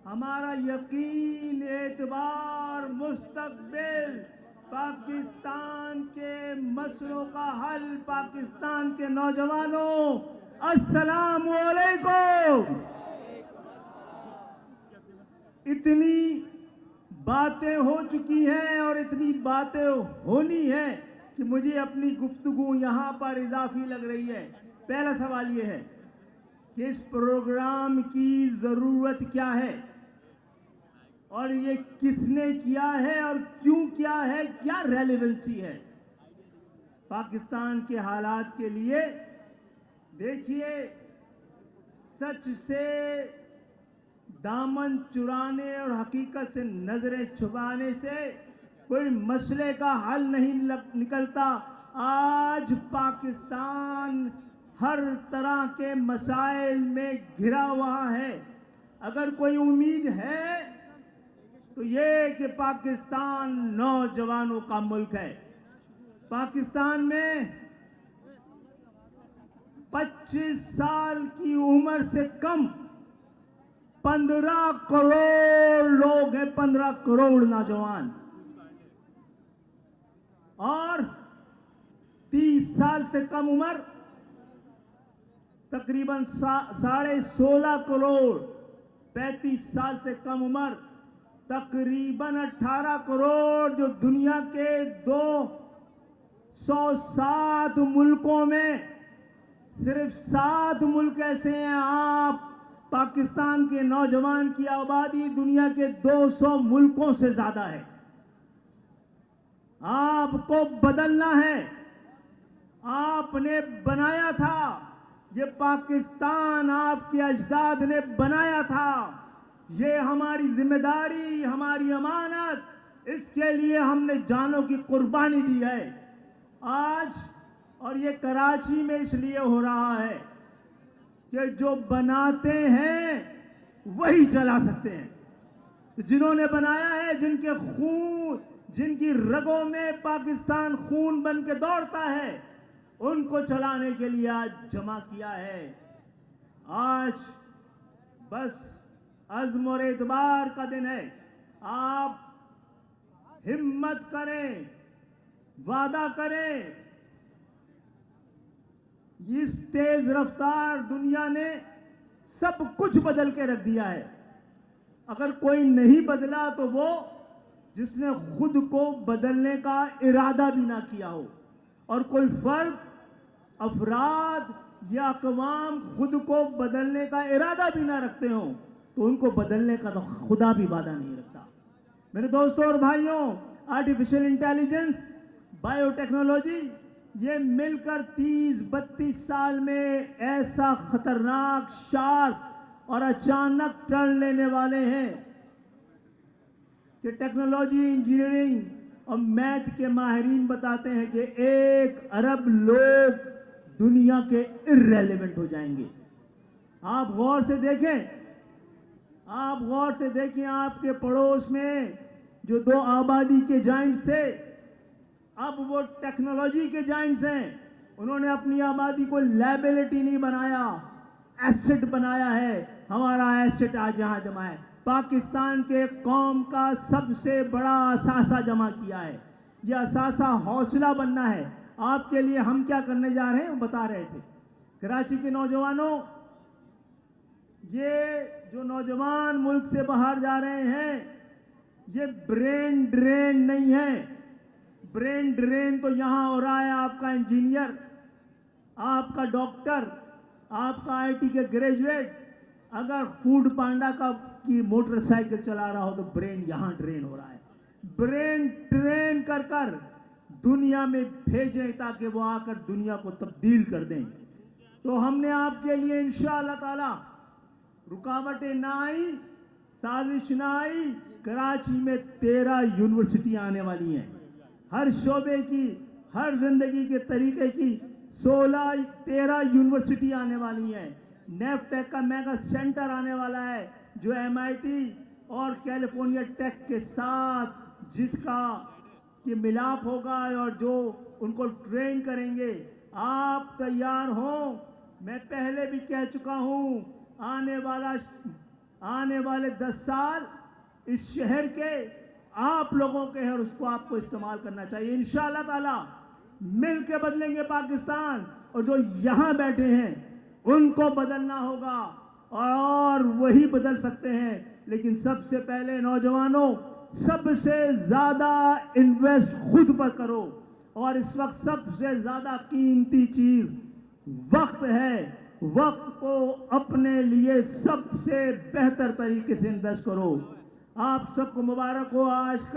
ہمارا یقین، اعتبار، مستقبل، پاکستان کے مسئلوں کا حل، پاکستان کے نوجوانوں، السلام علیکم۔ اتنی باتیں ہو چکی ہیں اور اتنی باتیں ہونی ہیں کہ مجھے اپنی گفتگو یہاں پر اضافی لگ رہی ہے۔ پہلا سوال یہ ہے کہ اس پروگرام کی ضرورت کیا ہے اور یہ کس نے کیا ہے اور کیوں کیا ہے، کیا ریلیونسی ہے پاکستان کے حالات کے لیے۔ دیکھیے، سچ سے دامن چرانے اور حقیقت سے نظریں چھپانے سے کوئی مسئلے کا حل نہیں نکلتا۔ آج پاکستان ہر طرح کے مسائل میں گھرا ہوا ہے۔ اگر کوئی امید ہے تو یہ کہ پاکستان نوجوانوں کا ملک ہے۔ پاکستان میں 25 سال کی عمر سے کم 15 کروڑ لوگ ہیں، 15 کروڑ نوجوان، اور 30 سال سے کم عمر تقریباً 16.5 کروڑ، 35 سال سے کم عمر تقریباً 18 کروڑ، جو دنیا کے 207 ملکوں میں صرف 7 ملک ایسے ہیں۔ آپ پاکستان کے نوجوان کی آبادی دنیا کے 200 ملکوں سے زیادہ ہے۔ آپ کو بدلنا ہے۔ آپ نے بنایا تھا، یہ پاکستان آپ کے اجداد نے بنایا تھا۔ یہ ہماری ذمہ داری، ہماری امانت، اس کے لیے ہم نے جانوں کی قربانی دی ہے۔ آج، اور یہ کراچی میں اس لیے ہو رہا ہے کہ جو بناتے ہیں وہی چلا سکتے ہیں۔ جنہوں نے بنایا ہے، جن کے خون، جن کی رگوں میں پاکستان خون بن کے دوڑتا ہے، ان کو چلانے کے لیے آج جمع کیا ہے۔ آج بس عزم اور اعتبار کا دن ہے۔ آپ ہمت کریں، وعدہ کریں۔ اس تیز رفتار دنیا نے سب کچھ بدل کے رکھ دیا ہے۔ اگر کوئی نہیں بدلا تو وہ جس نے خود کو بدلنے کا ارادہ بھی نہ کیا ہو، اور کوئی فرد، افراد یا اقوام خود کو بدلنے کا ارادہ بھی نہ رکھتے ہوں تو ان کو بدلنے کا تو خدا بھی وعدہ نہیں رکھتا۔ میرے دوستوں اور بھائیوں، آرٹیفیشل انٹیلیجنس، بائیو ٹیکنالوجی، یہ مل کر 30-32 سال میں ایسا خطرناک، شارپ اور اچانک ٹرن لینے والے ہیں کہ ٹیکنالوجی، انجینئرنگ اور میتھ کے ماہرین بتاتے ہیں کہ 1 ارب لوگ دنیا کے irrelevant ہو جائیں گے۔ آپ غور سے دیکھیں، آپ غور سے دیکھیں، آپ کے پڑوس میں جو 2 آبادی کے جائنٹس تھے، اب وہ ٹیکنالوجی کے جائنٹس ہیں۔ انہوں نے اپنی آبادی کو لائبلٹی نہیں بنایا، ایسٹ بنایا ہے۔ ہمارا ایسٹ آج یہاں جمع ہے۔ پاکستان کے قوم کا سب سے بڑا اثاثہ جمع کیا ہے۔ یہ اثاثہ حوصلہ بننا ہے۔ آپ کے لیے ہم کیا کرنے جا رہے ہیں، وہ بتا رہے تھے۔ کراچی کے نوجوانوں، یہ جو نوجوان ملک سے باہر جا رہے ہیں، یہ برین ڈرین نہیں ہے۔ برین ڈرین تو یہاں ہو رہا ہے۔ آپ کا انجینئر، آپ کا ڈاکٹر، آپ کا آئی ٹی کے گریجویٹ اگر فوڈ پانڈا کی موٹر سائیکل چلا رہا ہو تو برین یہاں ڈرین ہو رہا ہے۔ برین ٹرین کر کر دنیا میں بھیجیں تاکہ وہ آ کر دنیا کو تبدیل کر دیں۔ تو ہم نے آپ کے لیے انشاءاللہ تعالی رکاوٹیں نہ آئی، سازش نہ آئی۔ کراچی میں 13 یونیورسٹیاں آنے والی ہیں، ہر شعبے کی، ہر زندگی کے طریقے کی 13 یونیورسٹی آنے والی ہیں۔ نیف ٹیک کا میگا سینٹر آنے والا ہے، جو MIT اور کیلیفورنیا ٹیک کے ساتھ جس کا یہ ملاپ ہوگا اور جو ان کو ٹرین کریں گے۔ آپ تیار ہوں؟ میں پہلے بھی کہہ چکا ہوں، آنے والا آنے والے 10 سال اس شہر کے آپ لوگوں کے ہیں اور اس کو آپ کو استعمال کرنا چاہیے. انشاءاللہ تعالی مل کے بدلیں گے پاکستان, اور جو یہاں بیٹھے ہیں ان کو بدلنا ہوگا اور وہی بدل سکتے ہیں. لیکن سب سے پہلے نوجوانوں, سب سے زیادہ انویسٹ خود پر کرو, اور اس وقت سب سے زیادہ قیمتی چیز وقت ہے. وقت کو اپنے لیے سب سے بہتر طریقے سے انویسٹ کرو. آپ سب کو مبارک ہو. آج کا